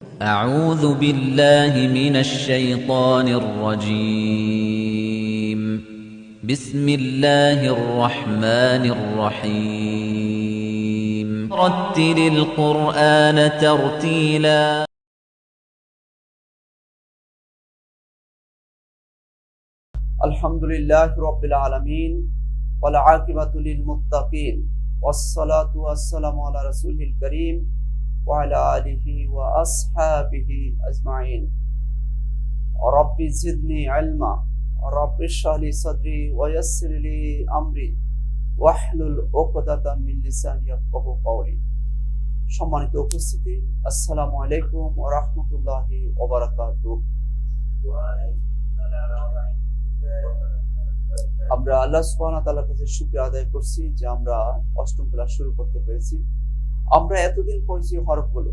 أعوذ بالله من الشيطان الرجيم بسم الله الرحمن الرحيم رتل القرآن ترتيلا الحمد لله رب العالمين والعاقبة للمتقين والصلاة والسلام على رسوله الكريم وعلى آله وأصحابه أجمعين رب زدني علما رب اشرح لي صدري ويسر لي أمري واحلل عقدة من لساني يفقهوا قولي সম্মানিত উপস্থিতি আসসালামু আলাইকুম ওয়া রাহমাতুল্লাহি ওয়া বারাকাতুহু। আমরা আল্লাহ সুবহানাহু ওয়া তাআলার কাছে শুকরিয়া আদায় করছি যে আমরা অষ্টম ক্লাস শুরু করতে পেরেছি। আমরা এতদিন পড়েছি হরফগুলো,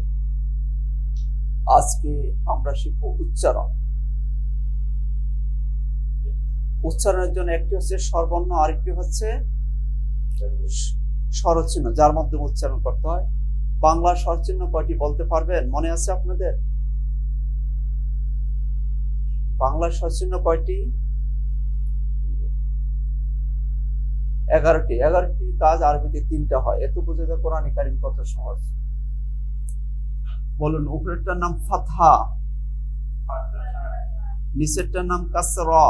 আজকে আমরা শিখব উচ্চারণ। উচ্চারণের জন্য একটি হচ্ছে স্বরবর্ণ, আরেকটি হচ্ছে স্বরচিহ্ন, যার মাধ্যমে উচ্চারণ করতে হয়। বাংলা স্বরচিহ্ন কয়টি বলতে পারবেন? মনে আছে আপনাদের? বাংলা স্বরচিহ্ন কয়টি? 11টি। 11টি কাজ আরবিতে 3টা হয়। এত বুঝে যায় কোরআনে কারীম কত সহজ। বলুন, উপরেরটার নাম ফাতহা, নিচেরটার নাম কাসরা।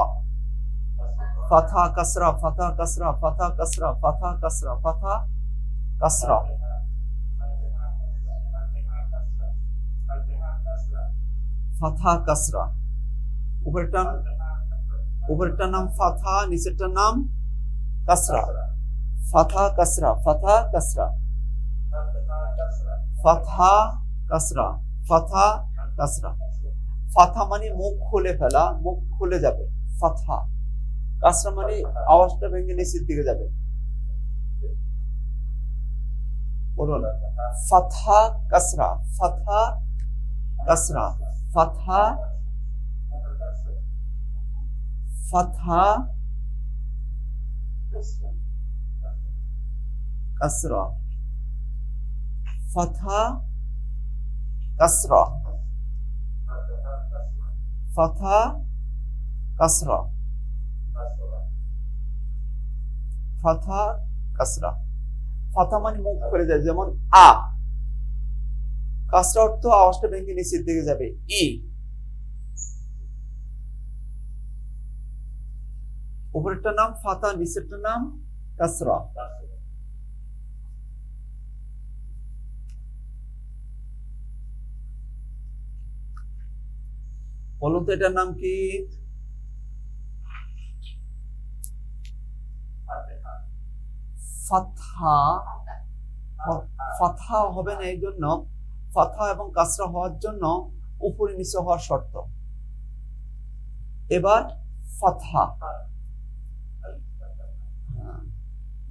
ফাতহা কাসরা, ফাতহা কাসরা, ফাতহা কাসরা, ফাতহা কাসরা, ফাতহা কাসরা। ফাতহা কাসরা। উপরেরটার নাম ফাতহা, নিচেরটার নাম কাসরা। ফাতহা কাসরা, ফাতহা কাসরা, ফাতহা কাসরা, ফাতহা কাসরা। ফাতহা মানে মুখ খুলে ফেলা, মুখ খুলে যাবে। ফাতহা। কাসরা মানে আওয়াজটা ভেঙে নিচের দিকে যাবে। বলুন, ফাতহা কাসরা, ফাতহা কাসরা, ফাতহা ফাতহা কাসরা, ফাতহা কাসরা, ফাতহা কাসরা, ফাতহা কাসরা। ফাতহা মানে মুখ খুলে যায়, যেমন আ। কাসরা অর্থ আওয়াজটা ভেঙে নিচের দিকে যাবে, ই। উপরেরটার নাম ফাতহা, নিচেরটার নাম কাসরা। বলুন তো এটার নাম কি? ফাতহা। ফাতহা হবে না, এই জন্য ফাতহা এবং কাসরা হওয়ার জন্য উপরে নিচে হওয়ার শর্ত। এবার ফাতহা।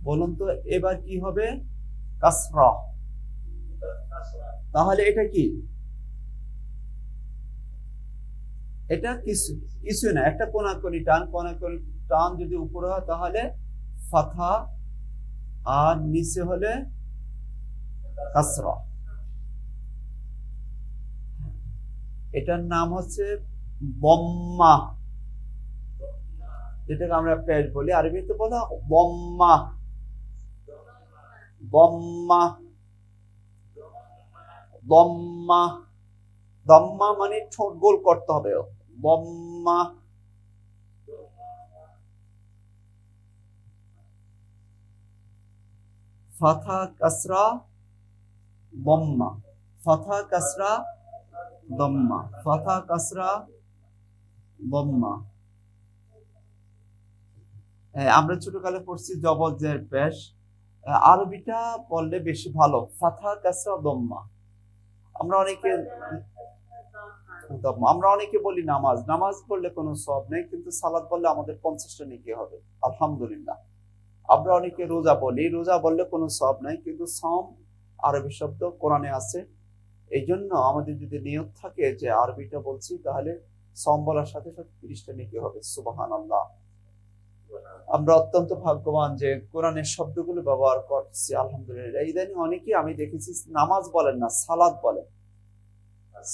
বলুন তো এবার কি হবে? কাসরা। তাহলে এটা কি? এটা কিছু না, একটা কোনাকুনি টান। কোনাকুনি টান যদি উপরে হয় তাহলে ফাতহা, আর নিচে হলে কাসরা। এটার নাম হচ্ছে বম্মা, যেটাকে আমরা পেশ বলি। আরবিতে বলা বম্মা, বম্মা, দম্মা। দম্মা মানে ঠোঁট গোল করতে হবে, বম্মা। ফাতহা কাসরা বম্মা, ফাতহা কাসরা দম্মা, ফাতহা কাসরা দম্মা। আমরা ছোটকালে পড়ছি জবর জের পেশ। আরবিটা বললে বেশি ভালো, ফাতহা কাসরা দম্মা। আমরা অনেকে বলি নামাজ। নামাজ পড়লে কোনো সওয়াব নেই, কিন্তু সালাত বললে আমাদের 50টা নেকি হবে, আলহামদুলিল্লাহ। আমরা অনেকে রোজা বলি, রোজা বললে কোনো সওয়াব নাই, কিন্তু সাওম আরবি শব্দ কোরআনে আছে। এই জন্য আমাদের যদি নিয়ত থাকে যে আরবিটা বলছি, তাহলে সাওম বলার সাথে সাথে 30টা নেকি হবে। সুবহানাল্লাহ। আমরা অত্যন্ত ভাগ্যবান যে কোরআনের শব্দগুলো ব্যবহার করছি, আলহামদুলিল্লাহ। ইদানিং অনেকেই আমি দেখেছি নামাজ বলেন না, সালাত বলেন।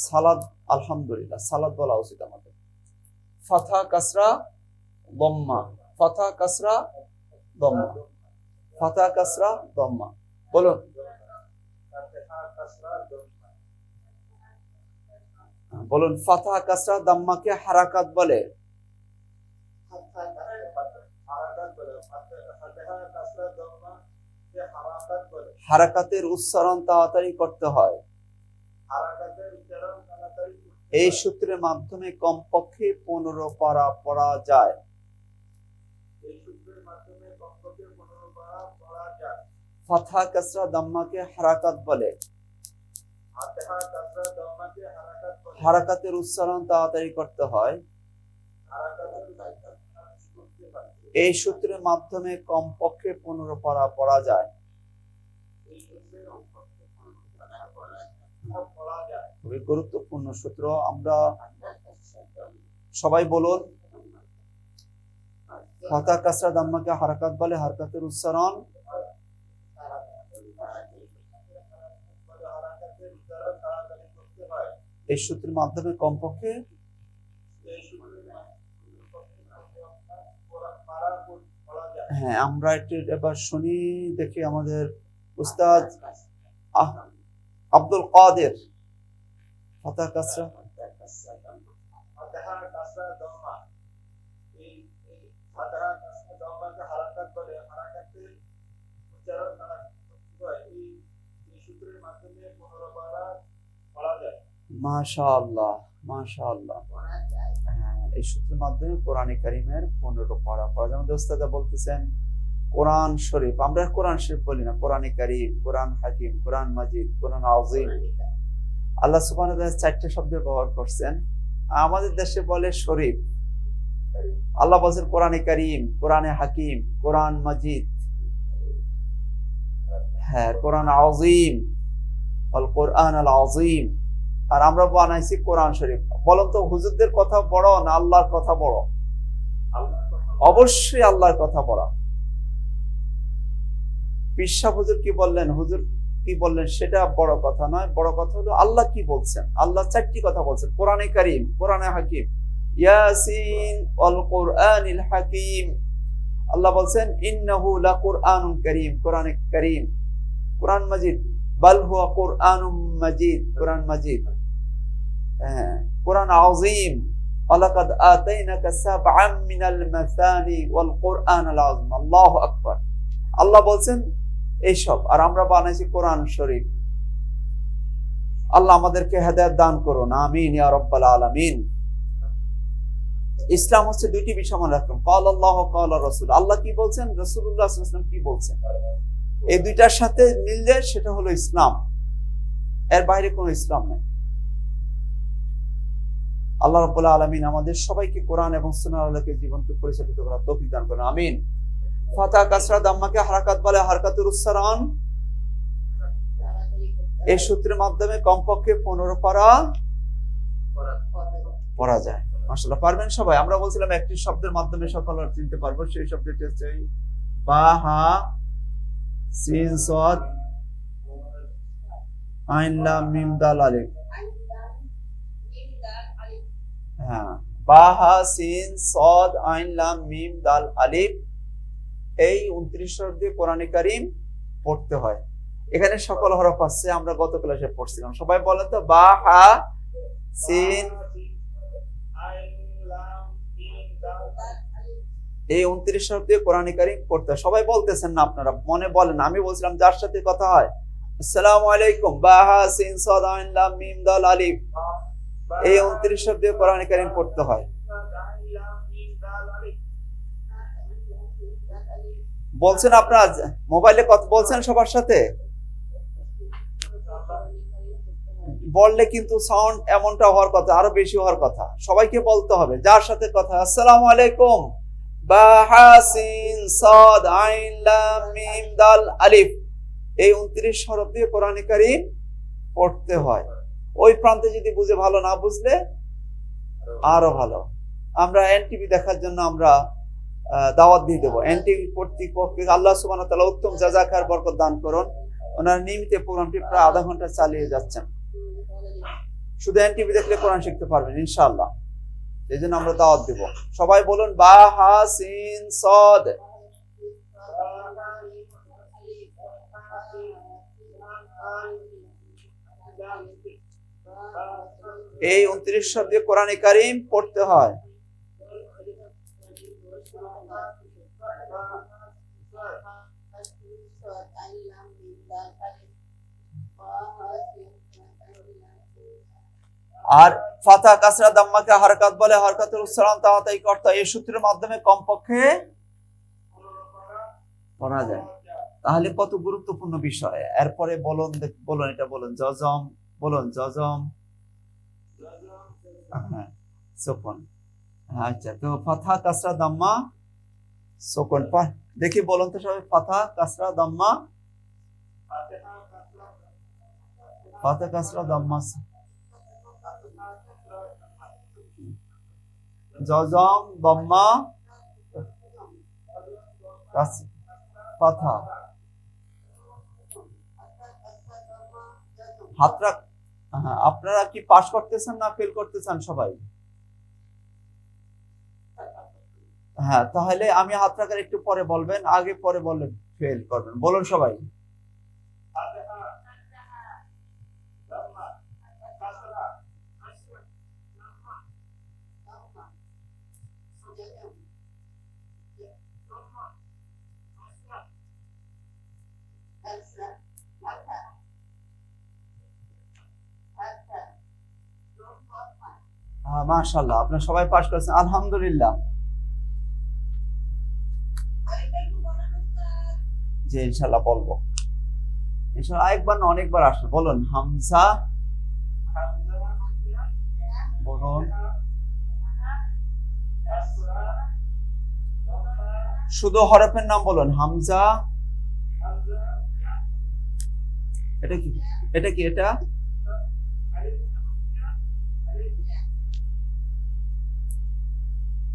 সালাদ, আলহামদুলিল্লাহ সালাদ বলা উচিত আমাদের। ফাথা কাসরা দম্মা, ফাথা কাসরা দম্মা, ফাথা কাসরা দম্মা, বলুন। বলুন ফাথা কাসরা দাম্মাকে হারাকাত বলে। হারাকাতের উচ্চারণ তাড়াতাড়ি করতে হয়। এই সূত্রের মাধ্যমে কমপক্ষে 15 পারা পড়া যায়। ফাথা কাসরা দাম্মাকে হারাকাত বলে। হারাকাতের উচ্চারণ তাড়াতাড়ি করতে হয়। এই সূত্রের মাধ্যমে কমপক্ষে 15 পারা পড়া যায়। খুবই গুরুত্বপূর্ণ সূত্র। আমরা সবাই বলুন ফাথা কাসরা দাম্মাকে হারাকাত বলে, হারাকাতের উচ্চারণ এই সূত্রের মাধ্যমে কমপক্ষে হ্যাঁ। আমরা একটু এবার শুনি, দেখি আমাদের উস্তাদ আব্দুল কাদের ফাথা কাসরা মাশাআল্লাহ মাশাআল্লাহ। এই সূত্রের মাধ্যমে কোরআনে কারীমের 15 পারা পড়া যায়। আমাদের উস্তাদা বলতেছেন কোরআন শরীফ, আমরা কোরআন শরীফ বলি না, কোরআনে কারীম, কোরআন হাকিম, কোরআন মাজিদ, কোরআন আযীম। আল্লাহ সুবহানাহু ওয়া তাআলা 4টা শব্দ ব্যবহার করছেন। আমাদের দেশে বলে শরীফ। আল্লাহ বলেন কোরআনে কারীম, কোরআনে হাকিম, কোরআন মাজিদ, হ্যাঁ কোরআন আযীম, আল কোরআন আল আযীম। আর আমরা বানাইছি কোরআন শরীফ। বলুন তো হুজুরদের কথা বড় না আল্লাহর কথা বড়? অবশ্যই আল্লাহর কথা বড়। পিসা হুজুর কি বললেন, হুজুর কি বললেন সেটা বড় কথা নয়। বড় কথা হলো আল্লাহ কি বলছেন। আল্লাহ 4টি কথা বলছেন, কোরআনে কারীম, কোরআনে হাকিম, ইয়াসিন ওয়াল কোরআনিল হাকিম। আল্লাহ বলছেন ইন্নাহু লাকুরআনুন কারীম, কোরআনে কারীম, কোরআন মাজিদ, বাল হুয়া কোরআনুম মাজিদ, কোরআন মাজিদ, হ্যাঁ কোরআন আযীম, ওয়ালাকাদ আতাইনাকা সাবআম মিনাল মাসানি ওয়াল কোরআনাল আযীম। আল্লাহু আকবার। আল্লাহ বলছেন এইসব, আর আমরা বানাইছি কোরআন শরীফ। আল্লাহ আমাদেরকে হেদায়েত দান করুন, আমিন ইয়া রাব্বাল আলামিন। ইসলাম হচ্ছে 2টি বিষয় মনে রাখুন, ক্বাল আল্লাহু ক্বাল রাসূল। আল্লাহ কি বলছেন, রাসূলুল্লাহ সাল্লাল্লাহু আলাইহি ওয়াসাল্লাম কি বলছেন, এই 2টার সাথে মিললে সেটা হলো ইসলাম। এর বাইরে কোনো ইসলাম নেই। আল্লাহ রাব্বুল আলামিন আমাদের সবাইকে কোরআন এবং সুন্নাহর আলোকে জীবনকে পরিচালিত করার তৌফিক দান করুন, আমিন। ফাথা কাসরা দাম্মাকে হারাকাত বলে, হারাকাতের উচ্চারণ এই সূত্রের মাধ্যমে কমপক্ষে 15 পারা পড়া যায়। মাশাআল্লাহ, পারবেন সবাই? আমরা বলছিলাম একটি শব্দের মাধ্যমে সকল অর্থ চিনতে পারবো। সেই শব্দটি হচ্ছে বা হা সিন সাদ আইন লাম মিম দাল আলিফ। হ্যাঁ, বা হা সিন সাদ আইন লাম মিম দাল আলিফ। এই 29 হরফ দিয়ে কোরআনে কারীম পড়তে হয়। এখানে সকল হরফ আছে, আমরা গত ক্লাসে পড়ছিলাম। সবাই বলেন তো বা হা সিন, এই 29 হরফ দিয়ে কোরআনে কারীম পড়তে হয়। সবাই বলতেছেন না আপনারা, মনে বলেন। আমি বলছিলাম যার সাথে কথা হয়, আসসালামু আলাইকুম, বা হা সিন সাদ আইন লাম মিম দাল আলিফ, এই 29 হরফ দিয়ে কোরআনে কারীম পড়তে হয়। বলছেন আপনারা মোবাইলে কথা বলছেন সবার সাথে, বললে কিন্তু সাউন্ড এমনটা হওয়ার কথা, আরো বেশি হওয়ার কথা। সবাইকে বলতে হবে যার সাথে কথা, আসসালামু আলাইকুম, বা হা সিন সাদ আইন লাম মিম দাল আলিফ, এই 29 হরফ দিয়ে কোরআনে কারীম পড়তে হয়। ওই প্রান্তে যদি বুঝে ভালো, না বুঝলে আরো ভালো। আমরা এনটিভি দেখার জন্য আমরা দাওয়াত দিয়ে দেবো। এনটিভি কর্তৃপক্ষকে আল্লাহ সুবহানাহু ওয়া তাআলা উত্তম জাযাকার বরকত দান করুন। ওনারা নিয়মিত প্রোগ্রামটি প্রায় আধা ঘন্টা চালিয়ে যাচ্ছেন। শুধু এনটিভি দেখলে কোরআন শিখতে পারবেন ইনশাআল্লাহ। এই জন্য আমরা দাওয়াত দেব। সবাই বলুন বা হা সিন সদ। এই 29 শব্দ দিয়ে কোরআনে কারীম পড়তে হয়। আর ফাতা কাসরা দাম্মাকে হারকাত বলে, হারকাতের উচ্চারণ তাড়াতাড়ি করতে হয়। এই সূত্রের মাধ্যমে কমপক্ষে পড়া যায়। তাহলে কত গুরুত্বপূর্ণ বিষয়। এরপরে বলুন এটা বলুন জজম, বলুন জজম, হ্যাঁ সুকুন। আচ্ছা, তো ফাথা কাসরা দাম্মা সুকুন দেখি বলুন তো সবাই, ফাথা কাসরা দাম্মা, ফাথা কাসরা দাম্মা, জজম দাম্মা ফাথা। হাতরা, হ্যাঁ আপনারা কি পাস করতেছেন না ফেল করতেছেন সবাই? হ্যাঁ তাহলে আমি হাত রাখার একটু পরে বলবেন, আগে পরে বললেন ফেল করবেন। বলুন সবাই। মাশাআল্লাহ, আপনারা সবাই পাস করেছেন, আলহামদুলিল্লাহ। জি ইনশাআল্লাহ বলবো, ইনশাআল্লাহ একবার না অনেকবার আসবে। বলুন হামজা, বলুন শুধু হরফের নাম বলুন। হামজা, এটা কি এটা কি এটা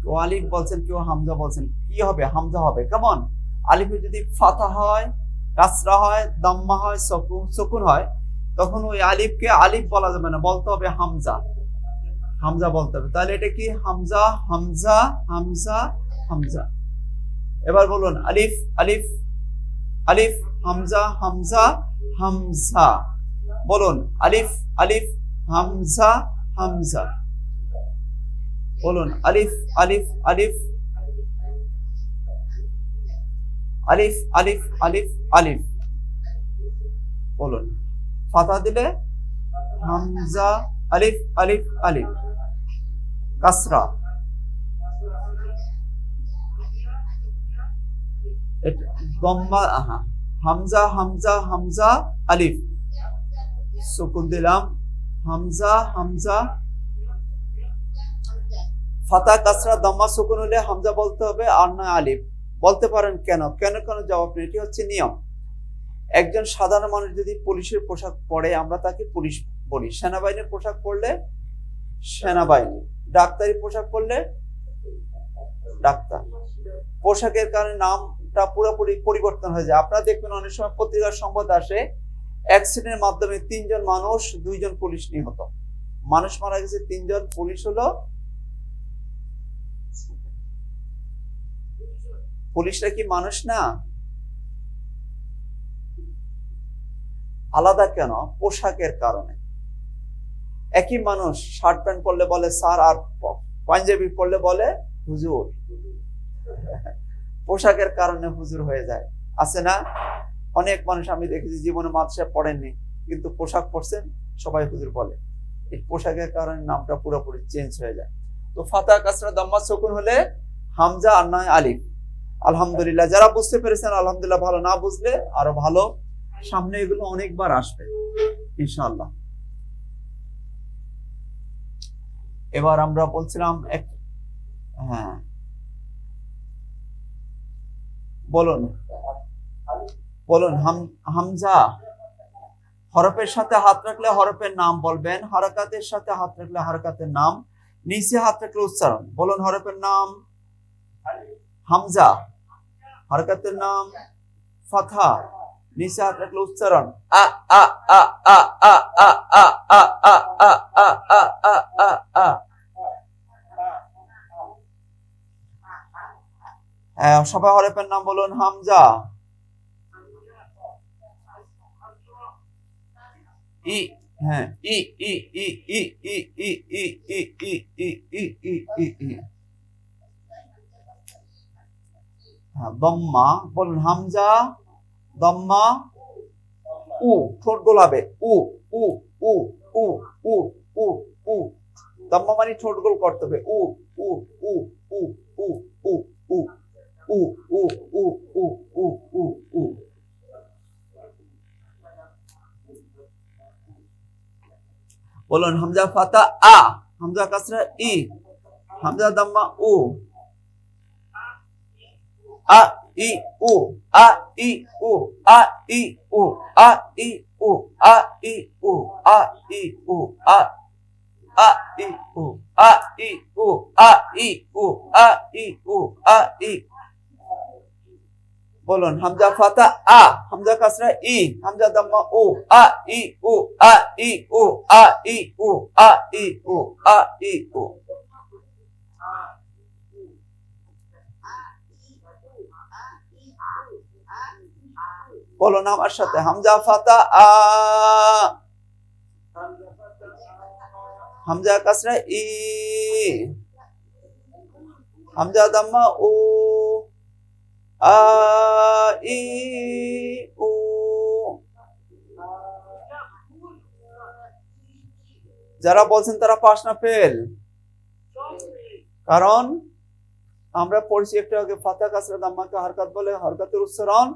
কেউ আলিফ বলছেন, কেউ হামজা বলছেন। কি হবে? হামজা হবে। কেমন? আলিফে যদি ফাতা হয়, কাসরা হয়, দাম্মা হয়, সুকুন হয়, তখন ওই আলিফকে আলিফ বলা যাবে না, বলতে হবে হামজা, হামজা বলতে হবে। তাহলে এটা কি? হামজা, হামজা, হামজা, হামজা। এবার বলুন আলিফ, আলিফ, আলিফ, হামজা, হামজা, হামজা। বলুন আলিফ, আলিফ, হামজা, হামজা। বলুন আলিফ, আলিফ, আলিফ, আলিফ, আলিফ, আলিফ, আলিফ। বলুন ফাতা দিলে হামজা, আলিফ, আলিফ, আলিফ। কাসরা, দম্মা, হামজা, হামজা, হামজা, আলিফ, সুকুন দিলাম, হামজা, হামজা। ফাতা কাসরা দাম্মা সুকুন হলে হামজা বলতে হবে, আর নয় আলিফ। বলতে পারেন কেন? কেন জবাব নেই, এটি হচ্ছে নিয়ম। একজন সাধারণ মানুষ যদি পুলিশের পোশাক পরে, আমরা তাকে পুলিশ বলি। সেনাবাহিনীর পোশাক পরলে সেনাবাহিনী, ডাক্তারি পোশাক পরলে ডাক্তার। পোশাকের কারণে নামটা পুরোপুরি পরিবর্তন হয়ে যায়। আপনারা দেখবেন অনেক সময় পত্রিকার সংবাদ আসে, অ্যাক্সিডেন্টের মাধ্যমে 3 জন মানুষ, 2 জন পুলিশ নিহত। মানুষ মারা গেছে 3 জন, পুলিশ হলো, পুলিশরা কি মানুষ না? আলাদা কেন? পোশাকের কারণে। একই মানুষ শার্ট প্যান্ট পরলে বলে স্যার, আর পাঞ্জাবি পরলে বলে হুজুর। পোশাকের কারণে হুজুর হয়ে যায়, আছে না? অনেক মানুষ আমি দেখেছি জীবনে মাদ্রাসা পড়েননি, কিন্তু পোশাক পরছেন, সবাই হুজুর বলে। এই পোশাকের কারণে নামটা পুরোপুরি চেঞ্জ হয়ে যায়। তো ফাতা কাসরা দাম্মা সুকুন হলে হামজা আর নয় আলিফ। আলহামদুলিল্লাহ, যারা বুঝতে পেরেছেন আলহামদুলিল্লাহ, ভালো, না বুঝলে আরো ভালো, সামনে এগুলো অনেকবার আসবে ইনশাআল্লাহ। এবার আমরা বলছিলাম হ্যাঁ বলুন, বলুন হামজা হরফের সাথে হাত রাখলে হরফের নাম বলবেন, হারাকাতের সাথে হাত রাখলে হারাকাতের নাম, নিচে হাত রাখলে উচ্চারণ। বলুন হরফের নাম হামজা, হারাকাতের নাম ফাথা, নিচে হাত রাখলে উচ্চারণ আ আ আ আ আ আ আ আ আ আ আ আ আ আ আ। সবাই হরফের নাম বলুন। হামজা, ই, হ্যাঁ ই ই ই ই ই ই ই ই ই ই ই ই ই ই। দম্মা বলুন। হামজা, দম্মা, উ, ঠোঁট গোলাবে, উ উ উ উ উ উ উ। দম্মা মানে ঠোঁট গোল করতে হবে, উ উ উ উ উ উ উ উ উ উ উ উ উ উ। বলুন। হামজা ফাতা আ, হামজা কাসরা ই, হামজা দাম্মা উ, আ ই উ, আ ই উ, আ ই উ, আ ই উ, আ ই উ, আ ই উ, আ ই উ, আ ই উ, আ ই উ, আ ই উ, আ ই। বলুন। হামজা ফাতা আ, হামজা কাসরা ই, হামজা দাম্মা উ, আ ই উ, আ ই উ, আ ই উ, আ ই উ, আ ই উ। বলুন আমার সাথে। হামজা ফাতা আ, হামজা কাসরা ই, হামজা দাম্মা উ, আ ই উ। যারা বলছেন তারা পাস না ফেল? কারণ আমরা পড়ছি একটু আগে ফাতা কাসরা দাম্মাকে হরকত বলে, হরকতের উচ্চারণ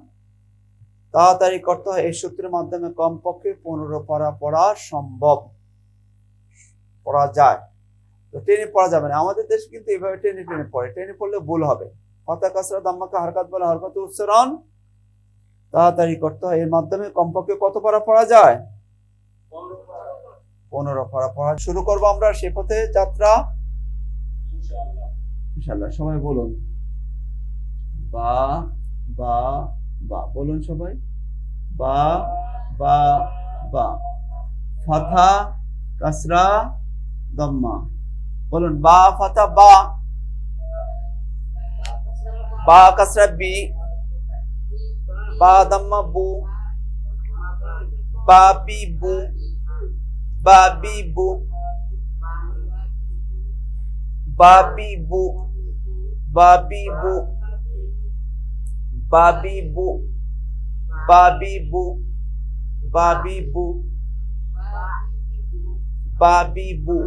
তাড়াতাড়ি করতে হয়। এই সূত্রের মাধ্যমে কমপক্ষে 15 পারা পড়া সম্ভব, পড়া যায়। তো টেনে পড়া যাবে না। আমাদের দেশে কিন্তু এইভাবে টেনে টেনে পড়ে, টেনে পড়লে ভুল হবে। ফাতা কাসরা দাম্মাকে হরকত বলে, হরকতের উচ্চারণ তাড়াতাড়ি করতে হয়। এর মাধ্যমে কমপক্ষে কত পারা পড়া যায়? 15 পারা পড়া শুরু করবো আমরা। সে পথে যাত্রা ইনশাআল্লাহ। সবাই বলুন। বা বা বা, বলুন সবাই। বা বা বা। ফাথা কাসরা দাম্মা। বলুন। বা ফাথা বা, বা কাসরা বি, বা দাম্মা বু, বা বি বু, বা বি বু, বা বি বু, বা বি বু, বা বি বু, বা বি বু, বা বি বু, বা বি বু।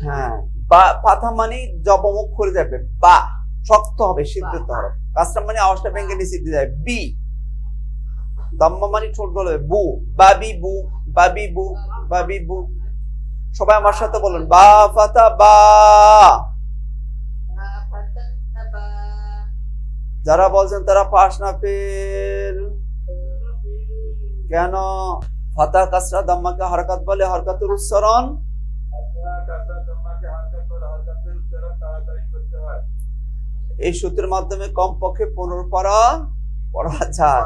হ্যাঁ, বা ফাথা মানে জবমুখ খুলে যাবে, বা শক্ত হবে, সিদ্ধ হবে। কাসরা মানে আওয়াজটা ভেঙে নিচে দিয়ে যায়, বি। দাম্মা মানে ঠোঁট গলে, বু, বাবি বু, বাবি বু, বাবি বু। সবাই আমার সাথে বলুন। বা ফাতা বা। যারা বলছেন তারা পাস না ফেল? কেন? ফাতা কাসরা দাম্মাকে হরকত বলে, হরকতের উচ্চারণ এই সূত্রের মাধ্যমে কমপক্ষে 15 পারা পড়া যায়।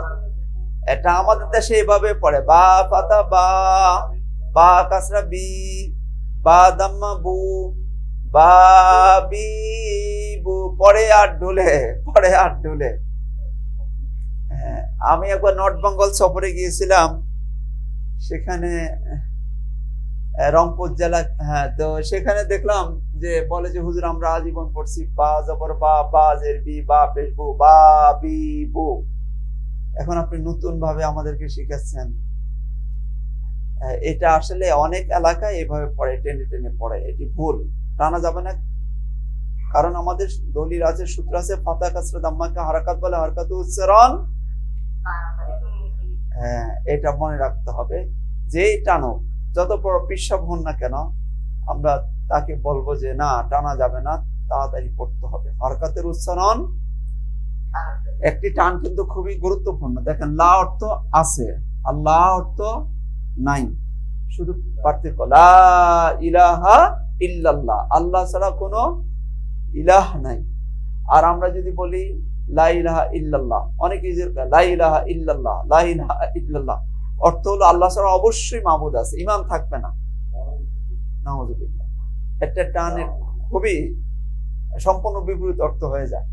এটা আমাদের দেশে এইভাবে পড়ে। বা ফাতা বা, বা কাসরা বি, বা দাম্মা বু, বা বি বু। পড়ে আর ঢুলে, পড়ে আর ঢুলে। আমি একবার নর্থ বেঙ্গল সফরে গিয়েছিলাম, সেখানে রংপুর জেলা। হ্যাঁ, তো সেখানে দেখলাম যে বলে যে হুজুর আমরা আজীবন পড়ছি বা জবর বা, বা জের বি, বা পেশ বু, বা বি বু। এখন আপনি নতুন ভাবে আমাদেরকে শিখাচ্ছেন। এটা আসলে অনেক এলাকায় এভাবে পড়ে, টেনে টেনে পড়ে। এটি ভুল, টানা যাবে না। কারণ আমাদের দলিল আছে, সূত্র আছে, ফাতা কাসরা দাম্মাকে হরকত বলে, হরকত উচ্চারণ। হ্যাঁ, এটা মনে রাখতে হবে। যেই টানুক, যত বড় পিসাব হন না কেন, আমরা তাকে বলবো যে না, টানা যাবে না, তাড়াতাড়ি পড়তে হবে। হরকতের উচ্চারণ একটি টান কিন্তু খুবই গুরুত্বপূর্ণ। দেখেন, লা অর্থ আছে, আল্লাহ অর্থ নাই, শুধু পার্থক্য লা ইলাহা ইল্লাল্লাহ, আল্লাহ ছাড়া কোনো ইলাহ নাই। আর আমরা যদি বলি লা ইলাহা ইল্লাল্লাহ, অনেকে লা ইলাহা ইল্লাল্লাহ, লা ইলাহা ইল্লাল্লাহ, অর্থ হলো আল্লাহ ছাড়া অবশ্যই মাবুদ আছে, ইমান থাকবে না। নাউযুবিল্লাহ, এটা টানের খুবই সম্পূর্ণ বিপরীত অর্থ হয়ে যায়।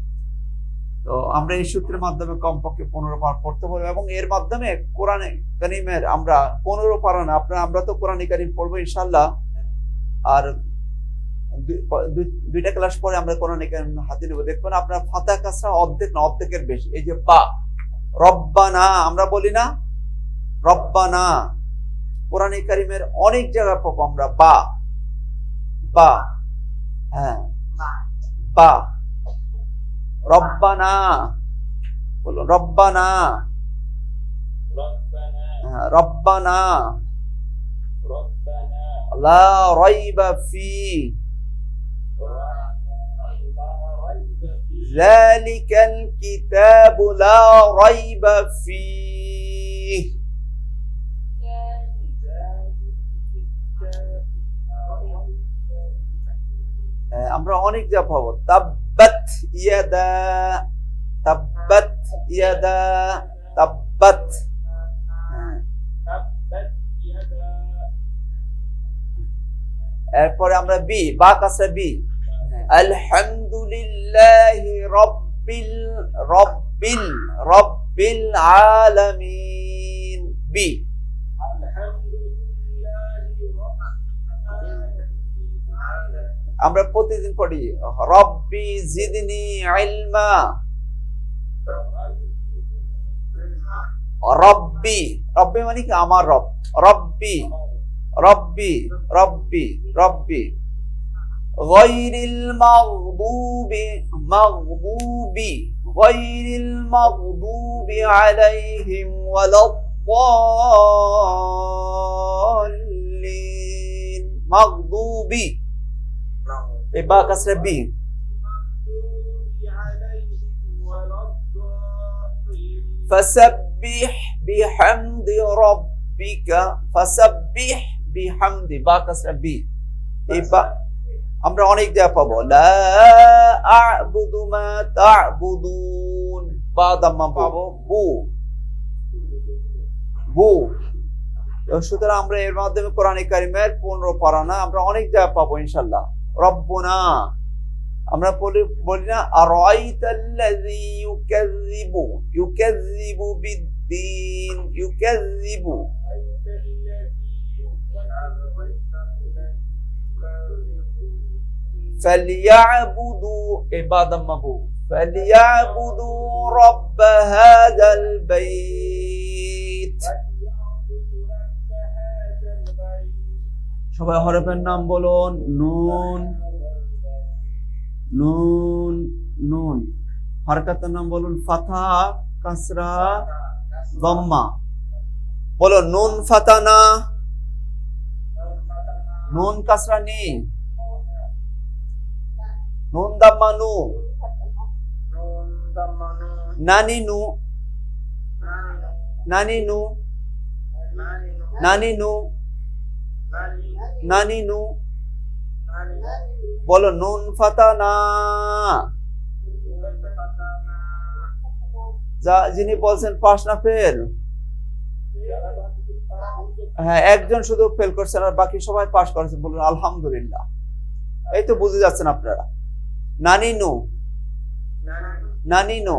তো আমরা এই সূত্রের মাধ্যমে কমপক্ষে 15 বার পড়তে পারবো, এবং এর মাধ্যমে কোরআনে কারীমের আমরা 15 পারা না, আমরা তো কোরআনে কারীম পড়বো ইনশাআল্লাহ। আর দুইটা ক্লাস পরে আমরা কোরআনে কারীম হাতে নেব। দেখবেন আপনার ফাতিহা কাসরা অর্ধেক না অর্ধেকের বেশি। এই যে বা, রব্বানা আমরা বলি না, রব্বানা, কোরআনে কারীমের অনেক জায়গা পাবো আমরা বা, বা, হ্যাঁ বা, রব্বানা বলুন, রব্বানা, রব্বানা, লা রাইবা ফি যালিকাল কিতাবু লা রাইবা ফিহি। আমরা অনেক যা পাবো, তাব্বাত ইয়াদা, তাব্বাত ইয়াদা, তাব্বাত, এরপরে আমরা বি, বা কাসরা বি, আলহামদুলিল্লাহি রব্বিল আলামিন, বি। আমরা প্রতিদিন পড়ি রব্বি জিদনি ইলমা, রব্বি, রব্বি মানে কি আমার রব, রব্বি, রব্বি, রব্বি, রব্বি, গায়রিল মাগদুবি, মাগদুবি, গায়রিল মাগদুবি আলাইহিম ওয়ালাদ-দাল্লিন, মাগদুবি, এই বা কাসরা বি। ফাসাব্বিহ বিহামদি রাব্বিকা, ফাসাব্বিহ বিহামদি, বা কাসরা বি। এই বা আমরা অনেক জায়গা পাবো, লা আ'বুদু মা তা'বুদুন, বা দাম্মা পাবো, বু, বু। সুতরাং আমরা এর মাধ্যমে কোরআনে কারীমের 15 পারা না, আমরা অনেক জায়গা পাবো ইনশাআল্লাহ। রব্বনা আমরা বলি না, আরাইতাল্লাযী ইউকাযযিবু বিদ্দীন, ইউকাযযিবু, ফালিয়াবুদু, ইবাদাম্মাহু, ফালিয়াবুদু রাব্ব হাযাল বাইত। সবাই হরফের নাম বলুন, নুন, নুন, নুন। হরকতের নাম বলুন, ফাতহা, কাসরা, দাম্মা। বলো নুন ফাতানা, নুন কাসরা নি, নুন দাম্মা নু, নানি নু, নানি নু, নানি নু, নানি নু। বলো নুন ফাতানা। যা যিনি বলছেন পাস না ফেল, হ্যাঁ একজন শুধু ফেল করছেন আর বাকি সবাই পাস করেছেন, বলুন আলহামদুলিল্লাহ। এই তো বুঝে যাচ্ছেন আপনারা। নানি নু, নানি নু,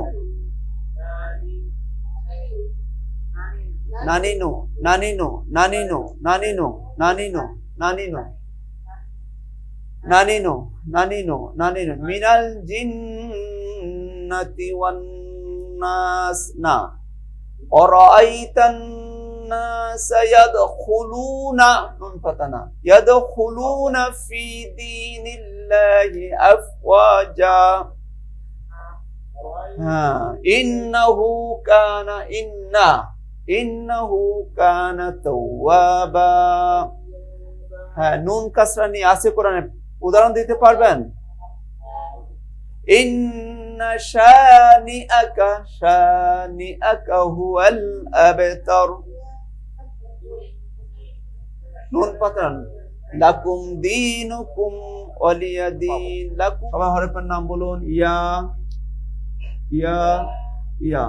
নানি নু, নানি নু, নানি নু, নানি নু, নানি নু, নানি নু, নানি নু, নানি নু, নানি নু। মিনাল জিন্নাতি ওয়ান নাস, না, আরাআইতান নাস ইয়াদখুলুনা, নুন ফাতানা, ইয়াদখুলুনা ফি দীনিল্লাহি আফওয়াজা। হ্যাঁ, ইন্নাহু কানা, ইন্নাহু কানা তাওয়াবা। হ্যাঁ, নুন কাসরা নিয়ে আছে কোরআনে, উদাহরণ দিতে পারবেন? ইন্না শানিআকা হুয়াল আবতার, নুন পাতান লাকুম দীনুকুম ওয়ালিয়া দীন। লাকুম সবাই হরফের নাম বলুন। ইয়া ইয়া ইয়া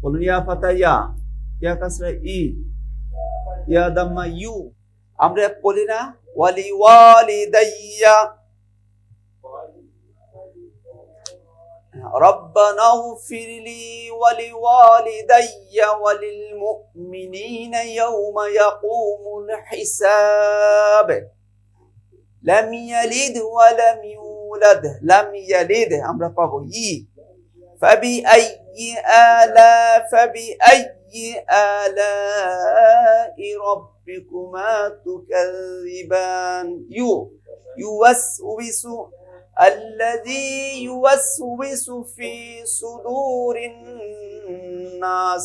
বলুন। ইয়া ফাতা ইয়া, ইয়া কাসরা ই, ইয়া দাম্মা ইউ। আমরা বলি না ওয়ালি ওয়ালিদাইয়া, ربنا اغفر لي ولوالدي وللمؤمنين يوم يقوم الحساب। لم يلد ولم يولد، لم يلد আমরা পাবো ই। فبأي آلاء ربكما تكذبان؟ يوسوس الذي يوسوس في صدور الناس।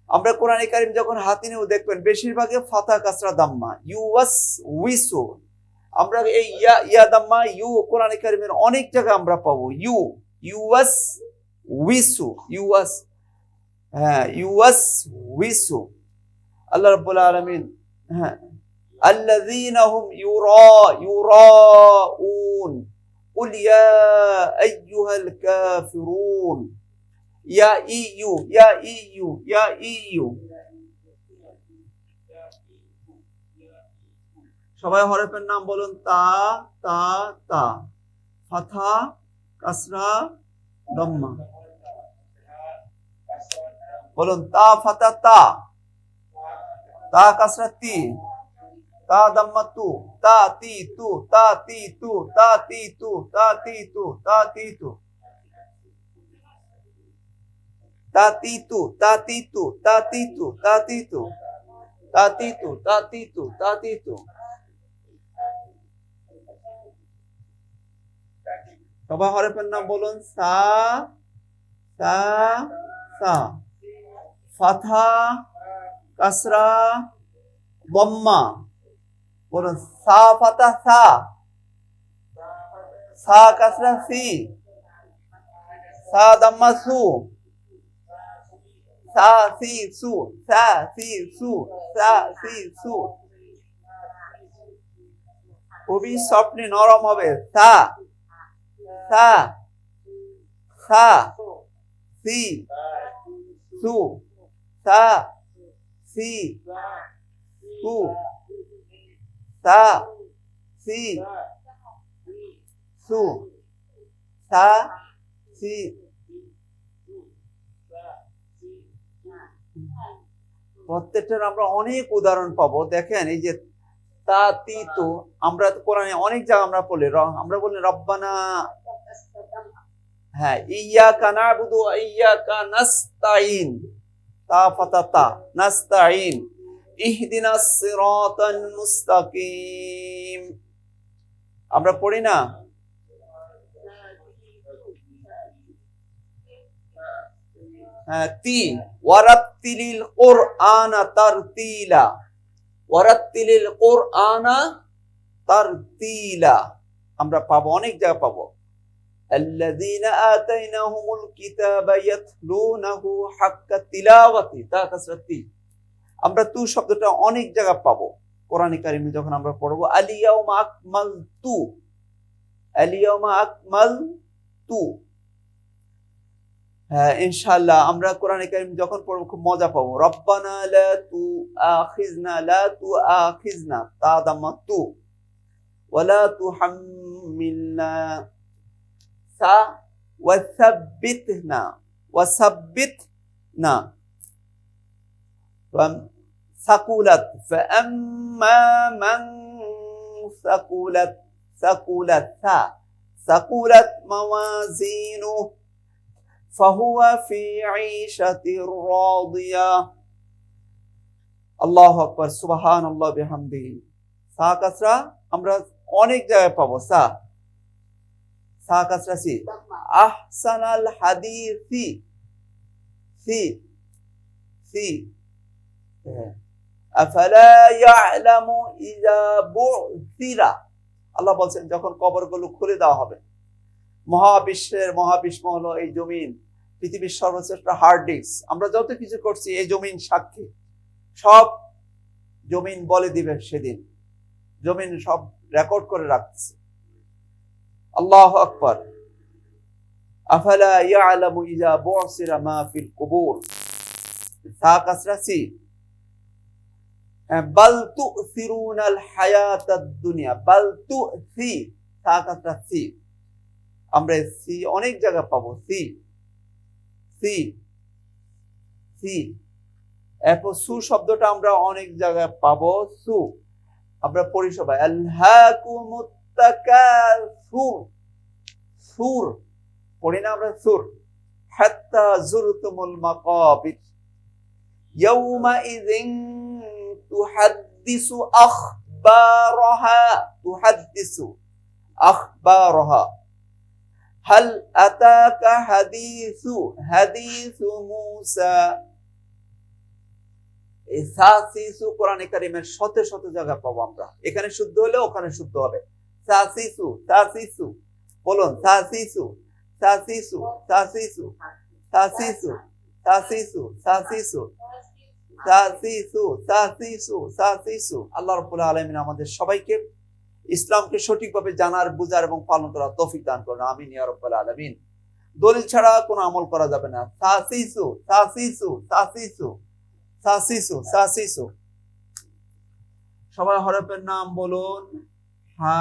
আমরা কোরআনে কারীম যখন হাতে নিয়ে দেখবেন বেশিরভাগে ফাতা কাসরা দাম্মা, ইউওয়াসউইসু। আমরা এই ইয়া দাম্মা ইউ কোরআনে কারীমের অনেক জায়গায় আমরা পাবো ইউওয়াসউইসু, ইউওয়াসউইসু। আল্লাহ রাব্বুল আলামিন আল্লাযীনা হুম ইউরাউন قل يا أيها الكافرون يا إيو يا إيو يا إيو। সবাই হরফের নাম বলুন। তা তা তা, ফাথা কাসরা দাম্মা বলুন। তা ফাতা তা, তা কাসরা তি, তা দাম্মা তু, তা তি তু, তা তি তু, তা তি তু, তা তি তু, তা তি তু, তা তি তু, তা তি তু, তা তি তু, তা তি তু, তা তি তু, তা তি তু, তা তি তু। সবাই হরফের নাম বলুন। সা সা সা, ফাথা কাসরা দাম্মা বলুন। সা ফাতা সা, সা কাসরা সি, সা দাম্মা সু, সা সি সু, সা সি সু, সা সি সু। খুবই সফটলি নরম হবে। সা সা সা সি সু, সা সি সু, সা সি সু, সা সি। প্রত্যেকটার আমরা অনেক উদাহরণ পাবো। দেখেন এই যে তা তি তু, আমরা কোরআনে অনেক জায়গা আমরা পড়ি, আমরা বলি রব্বানা, হ্যাঁ, ইয়াকা নাবুদু ওয়া ইয়াকা নাস্তাইন, তা ফাতা তা, নাস্তাইন, ইহদিনাস সিরাতাল মুস্তাকিম। আমরা পড়ি না? তি ওয়ারাত্তিলিল কুরআনা তারতিলা, ওয়ারাত্তিলিল কুরআনা তারতিলা আমরা পাবো, অনেক জায়গা পাবো। আল্লাযীনা আতাইনাহুমুল কিতাবা ইয়াতলুনাহু হাক্কা তিলাওয়াতি, তা কাসরাতি। আমরা তু শব্দটা অনেক জায়গা পাবো কোরআনে কারিমে যখন আমরা পড়বো। আলিয়াউমা আকমালতু, আলিয়াউমা আকমালতু। হ্যাঁ, ইনশাআল্লাহ আমরা কোরআনে কারিম যখন পড়বো খুব মজা পাবো। রব্বানা লা তুআখিযনা, লা তুআখিযনা, তা দাম্মা তু, ওয়ালা তুহাম্মিলনা, সা ওয়াসাব্বিতনা, ওয়াসাব্বিতনা। সাকুলাত, ফাআম্মা মান সাকুলাত, সাকুলাত, সা সাকুলাত মাওয়াজিনুহু ফাহুয়া ফি ঈশাতির রাদিয়া। আল্লাহু আকবার, সুবহানাল্লাহ বিহামদিহি। সা কাসরা আমরা অনেক জায়গায় পাবো। সা সা কাসরা সি, আহসানাল হাদিসি, সি সি। আফালা ইয়ালামু ইযা বু'থিরা, আল্লাহ বলছেন যখন কবরগুলো খুলে দেওয়া হবে। মহাবিশ্ব হলো এই জমিন, পৃথিবীর সর্বশ্রেষ্ঠ হার্ড ডিস্ক। আমরা যত কিছু করছি এই জমিন সাক্ষী, সব জমিন বলে দিবে সেদিন, জমিন সব রেকর্ড করে রাখছে। আল্লাহু আকবার। আফালা ইয়ালামু ইযা বু'সিরা মা ফিল কুবুর, সা কাসরা সি, বাল তু'সিরুনাল হায়াতাদ দুনিয়া, বাল তু'সি, সা কাসরা সি। আমরা সি অনেক জায়গা পাবো, সি সি সি। এরপর সু শব্দটা আমরা অনেক জায়গায় পাবো, সু। আমরা পড়ি সবাই আলহাকুমুত তাকাসুর, সুর পড়ি না আমরা, সুর। হাত্তা যুরতুমুল মাকাবির ইয়াউমা ইযিন তুহাদ্দিসু আখবারাহা, তুহাদ্দিসু আখবারাহা। হাল আতাকা হাদিসু মূসা। এই সাসিসু কোরআনে কারীমের শত শত জায়গা পাবো আমরা। এখানে শুদ্ধ হলে ওখানে শুদ্ধ হবে। সাসিসু, সাসিসু বলুন, সাসিসু সাসিসু সাসিসু সাসিসু সাসিসু সাসিসু সাসিসু সাসিসু সাসিসু। আল্লাহ রাব্বুল আলামিন আমাদের সবাইকে ইসলামকে সঠিকভাবে জানার, বুঝার এবং পালন করার তৌফিক দান করুন, আমিন ইয়া রাব্বাল আলামিন। দলিল ছাড়া কোনো আমল করা যাবে না। সাসিসু সাসিসু সাসিসু সাসিসু সাসিসু। সবাই হরফের নাম বলুন। হা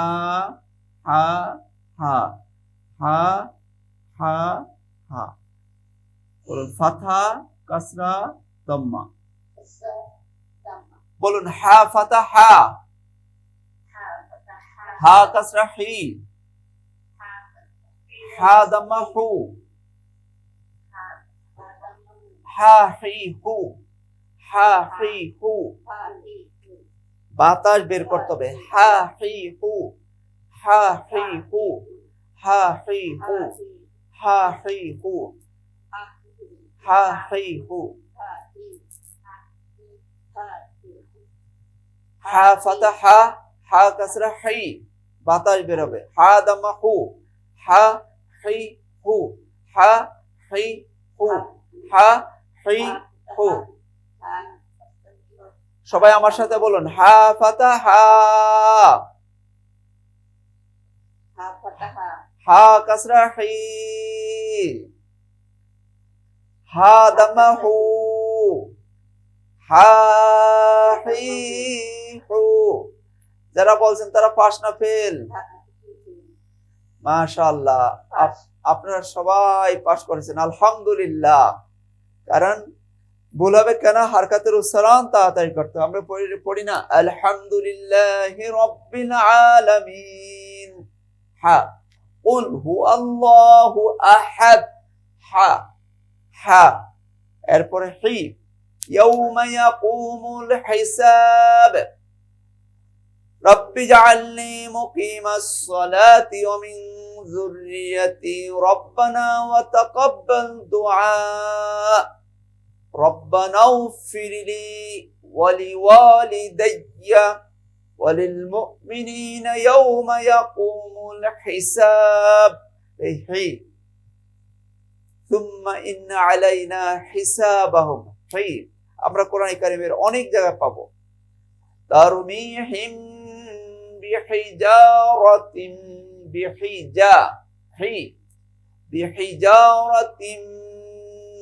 হা হা হা হা হা বলুন। ফাথা, কাসরা, দাম্মা বলুন। হা ফাথা হা, হা কাসরা হি, হা দাম্মা হু, হা হি হু, হা হি হু। বাতাস বের করতে হবে। হা হি হু, হা হি হু, হা হি হু, হা হি হু, হা হি হু। হা ফাতা হা, হা কাসরা হি, বাতাস বের হবে। হা দাম্মা হু, হা হি হু, হা হি হু, হা হি হু। সবাই আমার সাথে বলুন। হা ফাতা হা, হা কাসরা হি, হা দাম্মা হু, হা হি হু। যারা বলছেন তারা পাস না ফেল? মাশাআল্লাহ, আপনারা সবাই পাস করেছেন, আলহামদুলিল্লাহ। কারণ ভুল হবে কেন? হারকাতের উচ্চারণ তাড়াতাড়ি করতে হবে। আমরা পড়ি না আলহামদুলিল্লাহি রাব্বিল আলামিন। হা। কুল হুয়াল্লাহু আহাদ, হা হা। এরপরে হি। ইয়াউমা ইয়াকুমুল হিসাব, রব্বি জাআলনি মুকিমাস সালাতি ওয়া মিন যুররিয়্যাতি রব্বানা ওয়া তাকাব্বাল দুআ, রব্বানা ইগফির লি ওয়া লিওয়ালিদাইয়া ওয়া লিল মুমিনিনা ইয়াউমা ইয়াকুমুল হিসাব। এই হি। সুম্মা ইন্না আলাইনা হিসাবাহুম। হি। আমরা কোরআন কারীমের অনেক জায়গায় পাবো। তারমিহিম বিহিজারাতিন, বিহিজা হি, বিহিজারাতিন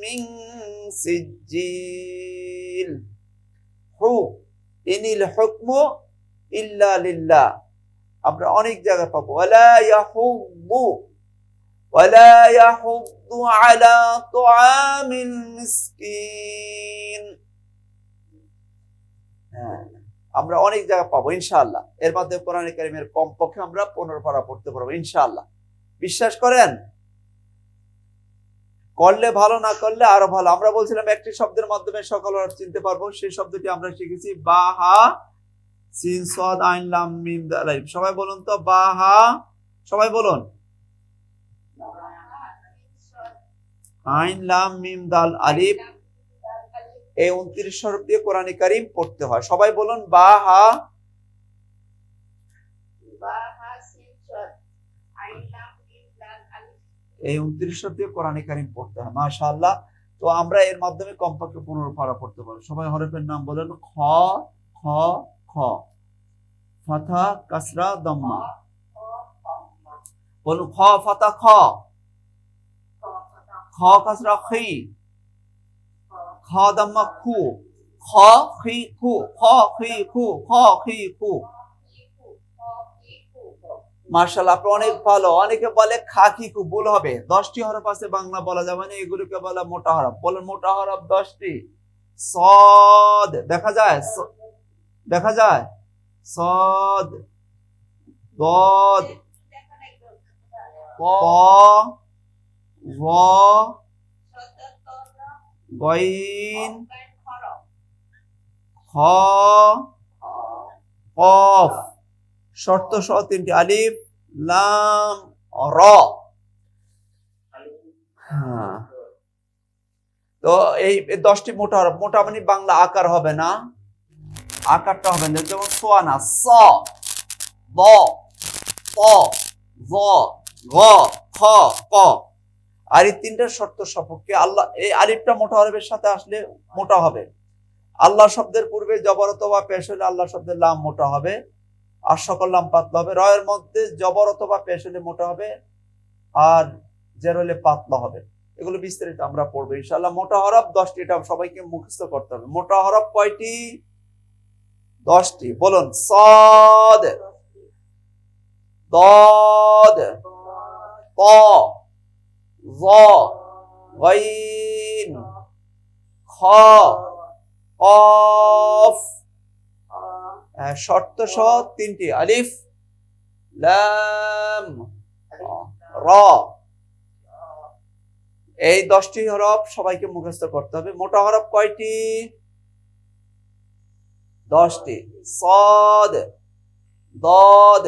মিন সিজিল। হু। ইনিল হুকমু ইল্লা লিল্লাহ। আমরা অনেক জায়গায় পাবো। ওয়ালা ইয়াহুদ্দু, ওয়ালা ইয়াহুদ্দু আলা তুআমিল মিসকিন। আমরা অনেক জায়গা পাবো ইনশাআল্লাহ। এর মাধ্যমে কোরআন কারীমের কমপক্ষে আমরা 15 পারা পড়তে পারবো ইনশাআল্লাহ। বিশ্বাস করেন? করলে ভালো, না করলে আরো ভালো। আমরা বলছিলাম একটি শব্দের মাধ্যমে সকল অর্থ চিনতে পারবো। সেই শব্দটি আমরা শিখেছি বা হা সিন সাদ আইন লাম মিম দাল আলিফ। সবাই বলুন তো, বা হা। সবাই বলুন। আইন লাম মিম দাল আলিফ। এই 29 হরফ দিয়ে কোরআন কারীম পড়তে হয়। সবাই বলুন বা হা। এই 29 হরফ দিয়ে কোরআন কারীম পড়তে হয়। মাশাআল্লাহ। তো আমরা এর মাধ্যমে কমপক্ষে 15 পারা পড়তে পারবো। সবাই হরফের নাম বলেন। খ, খ, খ, ফাথা কাসরা দাম্মা। বলুন খ ফাথা খ, খ কাসরা খি, খ দাম্মা খু, খ খি খু, খ খি খু, খ খি খু। মাশাআল্লাহ, আপনি অনেক ভালো। অনেকে বলে খাকি খু, ভুল হবে। 10টি হরফ আছে, বাংলা বলা যাবে না, এগুলোকে বলা মোটা হরফ। বলেন মোটা হরফ 10টি। সদ, দেখা যায়, দেখা যায়, সদ, দদ, ক, র, গইন, খ, কফ, শর্ত সহ 3টি, আলিফ লাম র। তো এই 10টি মোটা হরফ। মোটা মানে বাংলা আকার হবে না, আকারটা হবে না। যেমন সোয়ানা, স, দ, ত, জ, গ, খ, ক। আর এই 3টার শর্ত সাপেক্ষে আল্লাহ, এই আলিফটা মোটা হরফের সাথে আসলে মোটা হবে। আল্লাহ শব্দের পূর্বে জবর অথবা পেশ হলে আল্লাহ শব্দের লাম মোটা হবে, আর সকল লাম পাতলা হবে। রয়ের মধ্যে জবর অথবা পেশ হলে মোটা হবে, আর জের হলে পাতলা হবে। এগুলো বিস্তারিত আমরা পড়বো ইনশাআল্লাহ। মোটা হরফ 10টি, এটা সবাইকে মুখস্থ করতে হবে। মোটা হরফ কয়টি? 10টি। বলুন সদ, দদ, ত, জ, গইন, খ, কফ, শর্ত সহ 3টি, আলিফ লাম র। এই 10টি হরফ সবাইকে মুখস্থ করতে হবে। মোটা হরফ কয়টি? 10টি। সদ, দদ,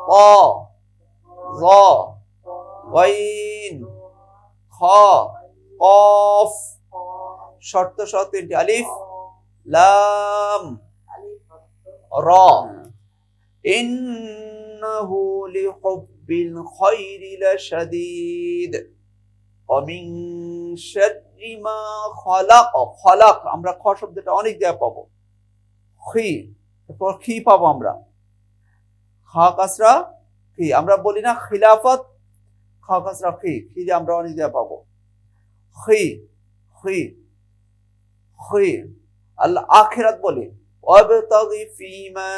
ত, জ, গইন, খ, কফ, শর্ত সহ 3টি, আলিফ লাম র। ইন্নাহু লিহুব্বিল খায়রি লাশাদীদ ওয়া মিন শাররি মা খালাক। খালাক আমরা খ শব্দটা অনেক জায়গায় পাবো। খি, তারপর খি পাবো আমরা, খা কাসরা খি। আমরা বলি না খিলাফত, খা কাসরা খি, খি যে আমরা অনেক জায়গায় পাবো। খি, খি, খি। আল্লাহ আখিরাত বলে ওয়াবতাগি ফিমা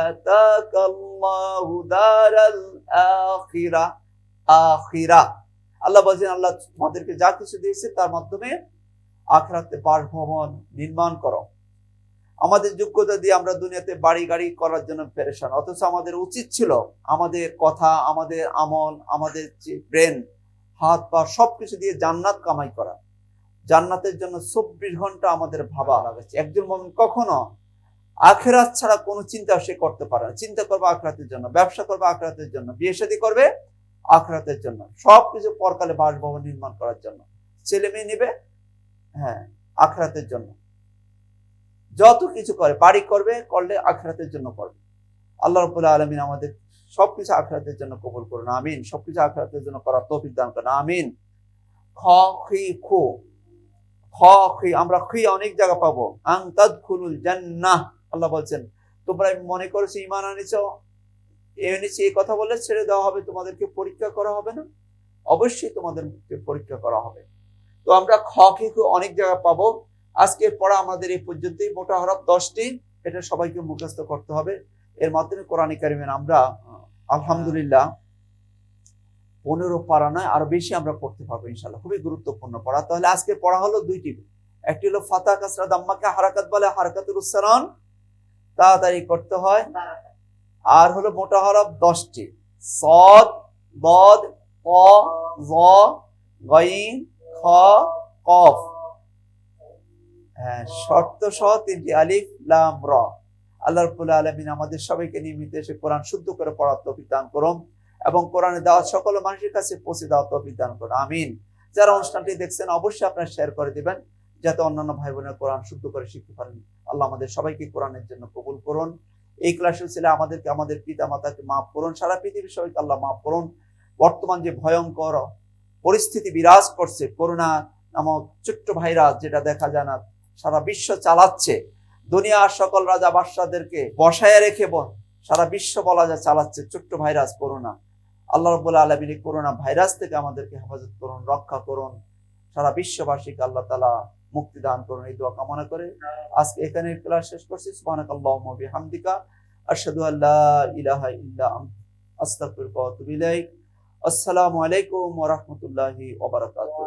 আতাকাল্লাহু দারাল আখিরা। আখিরা আল্লাহ বলেন, আল্লাহ তোমাদেরকে যা কিছু দিয়েছে তার মাধ্যমে আখিরাতে বাসভবন নির্মাণ করো। আমাদের যোগ্যতা দিয়ে আমরা দুনিয়াতে বাড়ি গাড়ি করার জন্য পেরেশান, অথচ আমাদের উচিত ছিল আমাদের কথা, আমাদের আমল, আমাদের যে ব্রেন, হাত পা সবকিছু দিয়ে জান্নাত কামাই করা। জান্নাতের জন্য 24 ঘন্টা আমাদের ভাবা লাগাচ্ছে। একজন মুমিন কখনো আখিরাত ছাড়া কোনো চিন্তা সে করতে পারে না। চিন্তা করবে আখিরাতের জন্য, ব্যবসা করবে আখিরাতের জন্য, বিয়ে শাদী করবে আখিরাতের জন্য, সবকিছু পরকালে বাসভবন নির্মাণ করার জন্য। ছেলে মেয়ে নেবে, হ্যাঁ, আখিরাতের জন্য। যত কিছু করে, বাড়ি করবে, করলে আখিরাতের জন্য করবে। আল্লাহ রাব্বুল আলামিন আমাদের সবকিছু আখিরাতের জন্য কবুল করুন, আমিন। সবকিছু আখিরাতের জন্য করার তৌফিক দান করুন, আমিন। খ, খি, খু। খ, খি আমরা খি অনেক জায়গা পাবো। আন তাদখুলুল জান্নাহ, আল্লাহ বলছেন তোমরা মনে করেছো ঈমান আনিছো, এনেছি, এই কথা বলে ছেড়ে দেওয়া হবে, তোমাদেরকে পরীক্ষা করা হবে না? অবশ্যই তোমাদেরকে পরীক্ষা করা হবে। তো আমরা খ, খি, খু অনেক জায়গা পাবো। আজকে পড়া আমাদের এই পর্যন্তই। মোটা হরফ 10টি, এটা সবাইকে মুখস্থ করতে হবে। এর মাধ্যমে কোরআন কারিমের আমরা আলহামদুলিল্লাহ 15 পারা নয়, আরো বেশি আমরা পড়তে পারবো ইনশাআল্লাহ। খুবই গুরুত্বপূর্ণ পড়া। তাহলে আজকে পড়া হলো 2টি। একটি হলো ফাতা কাসরা দাম্মাকে হারাকাত বলে, হারাকাতুল উচ্চারণ তাড়াতাড়ি করতে হয়। আর হলো মোটা হরফ 10টি, সদ, দদ, ত, জ, গইন, খ, কফ, শর্ত সহ 3টি, আলিফ লাম র। আল্লাহ রাব্বুল আলামিন আমাদের সবাইকে নিয়মিত এসে কোরআন শুদ্ধ করে পড়ার তৌফিক দান করুন এবং কোরআনের দাওয়াত সকল মানুষের কাছে পৌঁছে দেওয়ার তৌফিক দান করুন, আমিন। যারা অনুষ্ঠানটি দেখছেন অবশ্যই আপনারা শেয়ার করে দিবেন, যাতে অন্যান্য ভাই বোনেরা কোরআন শুদ্ধ করে শিখতে পারেন। আল্লাহ আমাদের সবাইকে কোরআনের জন্য কবুল করুন। এই ক্লাসের ছেলে আমাদেরকে, আমাদের পিতা মাতাকে মাফ করুন। সারা পৃথিবীর সবাইকে আল্লাহ মাফ করুন। বর্তমান যে ভয়ঙ্কর পরিস্থিতি বিরাজ করছে, করোনা নামক ছোট্ট ভাইরাস যেটা দেখা যায় না, সারা বিশ্ব চালাচ্ছে, দুনিয়ার সকল রাজা বাদশাদেরকে বসায় রেখে সারা বিশ্ব বলা যায় চালাচ্ছে ছোট্ট ভাইরাস করোনা। আল্লাহ রাব্বুল আলামিন করোনা ভাইরাস থেকে আমাদেরকে হেফাজত করুন, রক্ষা করুন, সারা বিশ্ববাসীকে আল্লাহ তাআলা মুক্তি দান করুন, এই দোয়া কামনা করে আজকে এখানে ক্লাস শেষ করছি। সুবহানাকাল্লাহুম্মা বিহামদিকা আশহাদু আল্লা ইলাহা ইল্লা আনতা আস্তাগফিরুকা ওয়া আতুবু ইলাইক। আসসালামু আলাইকুম ওয়া রাহমাতুল্লাহি ওয়া বারাকাতুহু।